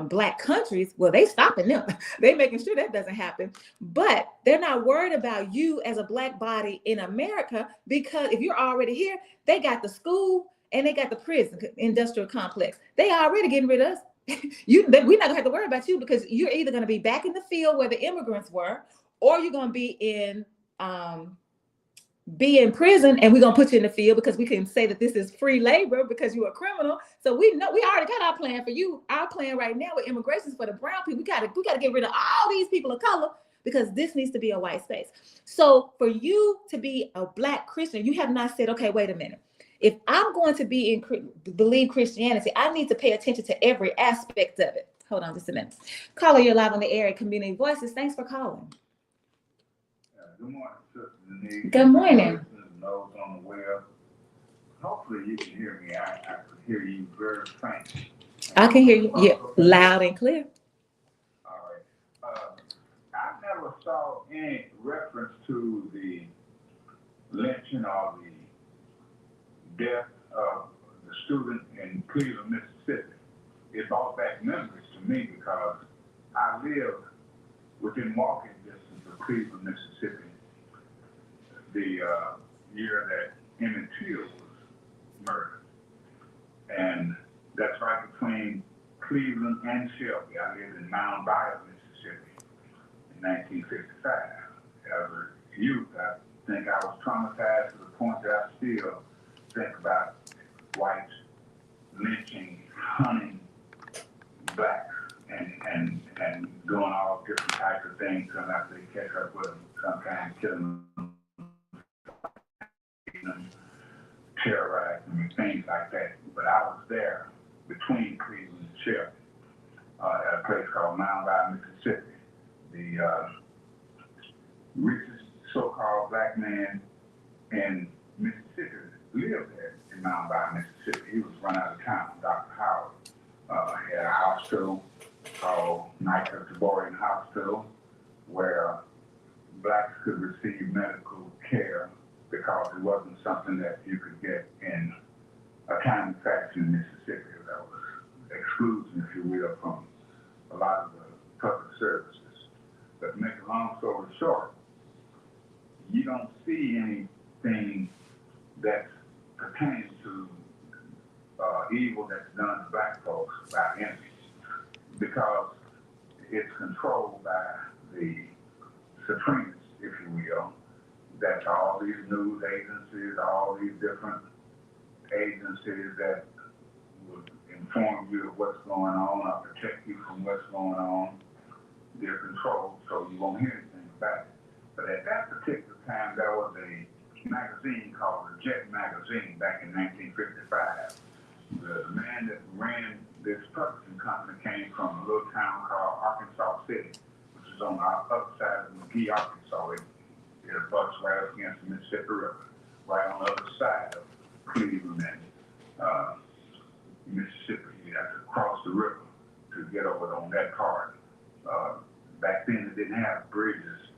black countries. Well, they stopping them. They making sure that doesn't happen. But they're not worried about you as a black body in America, because if you're already here, they got the school and they got the prison industrial complex. They already getting rid of us. We're not gonna have to worry about you, because you're either gonna be back in the field where the immigrants were, or you're gonna be in prison, and we're gonna put you in the field because we can say that this is free labor because you're a criminal. So we know we already got our plan for you. Our plan right now with immigration is for the brown people. We gotta get rid of all these people of color, because this needs to be a white space. So for you to be a black Christian, you have not said, okay, wait a minute. If I'm going to believe Christianity, I need to pay attention to every aspect of it. Hold on just a minute. Caller, you're live on the air at Community Voices. Thanks for calling. Good morning, Sister Denise. Good morning. Those on the web. Hopefully you can hear me. I could hear you very faint. I can hear you. Yeah, loud and clear. All right. I never saw any reference to the lynching or the death of the student in Cleveland, Mississippi. It brought back memories to me because I lived within walking distance of Cleveland, Mississippi, the year that Emmett Till was murdered. And that's right between Cleveland and Shelby. I lived in Mound Bayou, Mississippi in 1955. As a youth, I think I was traumatized to the point that I still think about whites lynching, hunting blacks, and doing all different types of things, and after they catch up with them, sometimes killing them, terrorizing them, and things like that. But I was there between Cleveland and Shelby at a place called Mound Bayou, Mississippi. The richest so-called black man in Mississippi lived there in Mound Bayou, Mississippi. He was run out of town, Dr. Howard. He had a hospital called Niker Taborian Hospital, where blacks could receive medical care because it wasn't something that you could get in a timely fashion in Mississippi. That was exclusion, if you will, from a lot of the public services. But to make a long story short, you don't see anything that pertains to evil that's done to black folks by enemies, because it's controlled by the supremacists, if you will. That's all these news agencies, all these different agencies that would inform you of what's going on or protect you from what's going on. They're controlled, so you won't hear anything about it. But at that particular time, there was a magazine called the Jet Magazine back in 1955. The man that ran this publishing company came from a little town called Arkansas City, which is on the other side of McGee, Arkansas. It butts right up against the Mississippi River, right on the other side of Cleveland and Mississippi. You have to cross the river to get over on that part. Back then, they didn't have bridges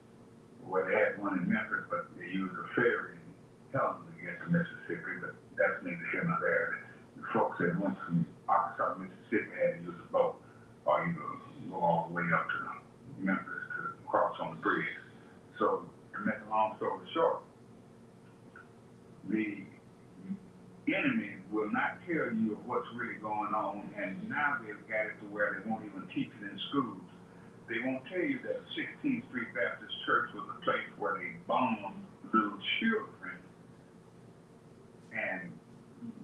where they had one in Memphis, but they used a ferry in Helena to get to Mississippi, but that's neither here nor there. The folks that went from Arkansas to Mississippi had to use a boat, or you go all the way up to Memphis to cross on the bridge. So, to make a long story short, the enemy will not tell you of what's really going on, and now they've got it to where they won't even teach it in schools. They won't tell you that 16th Street Baptist Church was a place where they bombed little children. And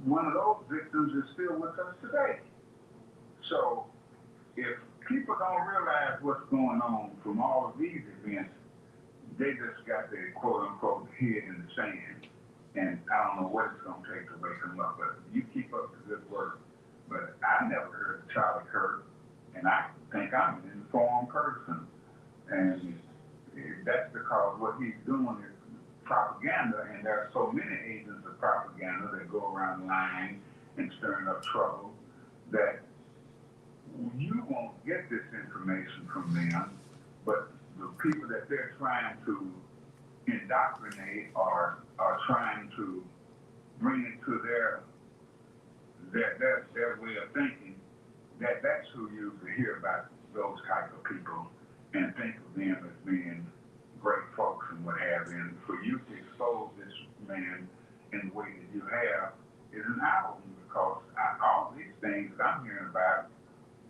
one of those victims is still with us today. So if people don't realize what's going on from all of these events, they just got their quote unquote head in the sand. And I don't know what it's going to take to wake them up, but you keep up the good work. But I never heard of Charlie Kirk, and I think I'm an informed person. And that's because what he's doing is propaganda, and there are so many agents of propaganda that go around lying and stirring up trouble that you won't get this information from them, but the people that they're trying to indoctrinate or are trying to bring into their way of thinking, that's who usually hear about those type of people and think of them as being great folks and what have you. And for you to expose this man in the way that you have is an eye-opener, because all these things that I'm hearing about,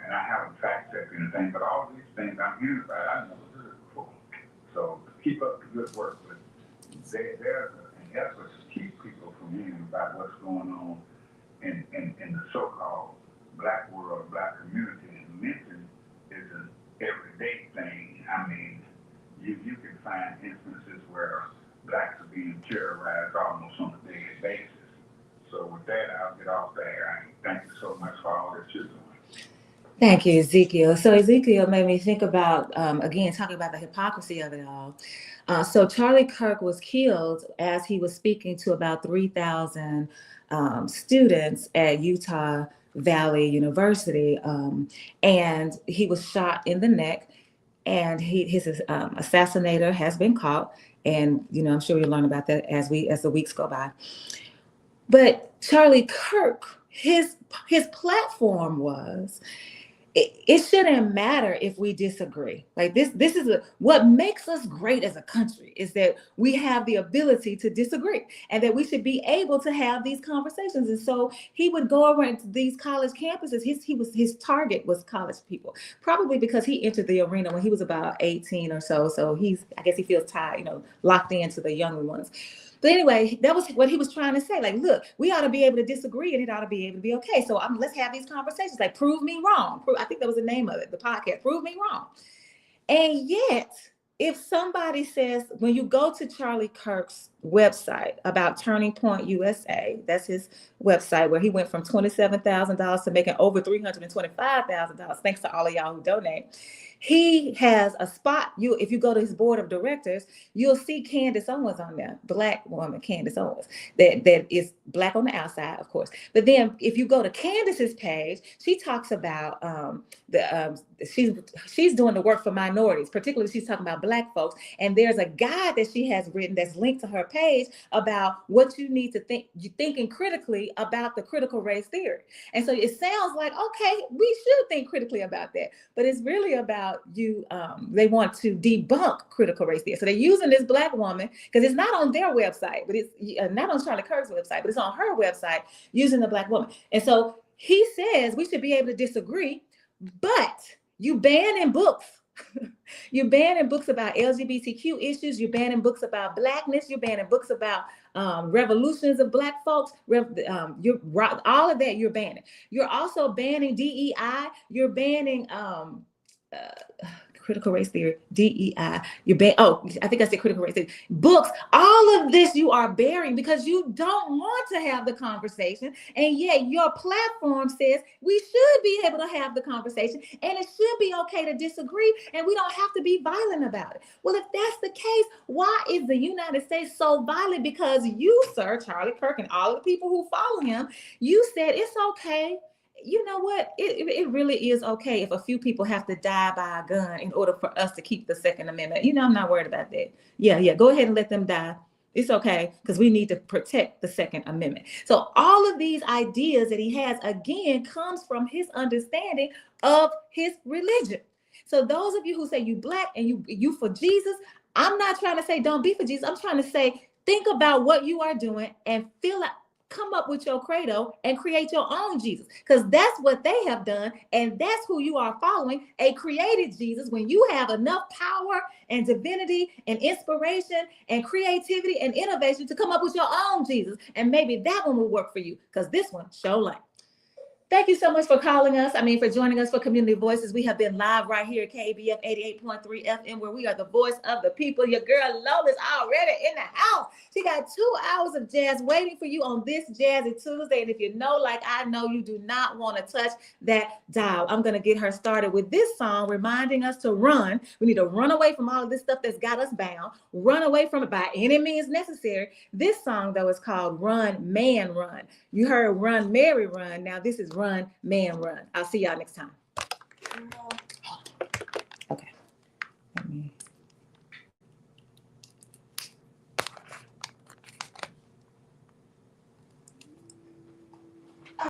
and I haven't fact-checked anything, but all these things I'm hearing about, I've never heard before. So keep up the good work, but there's an effort to keep people from hearing about what's going on in the so-called black world, black community. And lynching is an everyday thing. I mean, you can find instances where blacks are being terrorized almost on a daily basis. So with that, I'll get off there. Thank you so much for all that you're doing. Thank you, Ezekiel. So Ezekiel made me think about, again, talking about the hypocrisy of it all. So Charlie Kirk was killed as he was speaking to about 3,000 students at Utah Valley University. And he was shot in the neck, and his assassinator has been caught. And, I'm sure you'll learn about that as the weeks go by. But Charlie Kirk, his platform was, it shouldn't matter if we disagree. Like this is what makes us great as a country, is that we have the ability to disagree, and that we should be able to have these conversations. And so he would go over into these college campuses. His target was college people, probably because he entered the arena when he was about 18 or so. So I guess he feels tied, locked into the younger ones. But anyway, that was what he was trying to say. Like, look, we ought to be able to disagree, and it ought to be able to be okay. So let's have these conversations. Like, prove me wrong. I think that was the name of it, the podcast, Prove Me Wrong. And yet, if somebody says, when you go to Charlie Kirk's website about Turning Point USA, that's his website where he went from $27,000 to making over $325,000, thanks to all of y'all who donate. He has a spot. If you go to his board of directors, you'll see Candace Owens on there, Black woman Candace Owens, that is Black on the outside, of course. But then if you go to Candace's page, she talks about she's doing the work for minorities, particularly she's talking about Black folks. And there's a guide that she has written that's linked to her page about what you need to think, you thinking critically about the critical race theory. And so it sounds like, okay, we should think critically about that, but it's really about they want to debunk critical race theory. So they're using this Black woman, because it's not on their website, but it's not on Charlie Kirk's website, but it's on her website, using the Black woman. And so he says we should be able to disagree, but you banning books. You're banning books about LGBTQ issues. You're banning books about Blackness. You're banning books about revolutions of Black folks. All of that you're banning. You're also banning DEI. You're banning critical race theory, DEI. I think I said critical race theory. Books, all of this you are bearing because you don't want to have the conversation. And yet your platform says we should be able to have the conversation, and it should be okay to disagree, and we don't have to be violent about it. Well, if that's the case, why is the United States so violent? Because you, sir, Charlie Kirk, and all of the people who follow him, you said it's okay. You know what? It really is okay if a few people have to die by a gun in order for us to keep the Second Amendment. I'm not worried about that. Yeah, go ahead and let them die. It's okay, because we need to protect the Second Amendment. So all of these ideas that he has, again, comes from his understanding of his religion. So those of you who say you Black and you for Jesus, I'm not trying to say don't be for Jesus. I'm trying to say think about what you are doing and come up with your credo and create your own Jesus, because that's what they have done, and that's who you are following, a created Jesus. When you have enough power and divinity and inspiration and creativity and innovation to come up with your own Jesus, and maybe that one will work for you, because this one show like. Thank you so much for calling us. For joining us for Community Voices. We have been live right here at KBF 88.3 FM, where we are the voice of the people. Your girl Lola's already in the house. She got 2 hours of jazz waiting for you on this Jazzy Tuesday. And if you know, like I know, you do not want to touch that dial. I'm going to get her started with this song, reminding us to run. We need to run away from all of this stuff that's got us bound. Run away from it by any means necessary. This song, though, is called Run, Man, Run. You heard Run, Mary, Run. Now this is Run, Man, Run. I'll see y'all next time.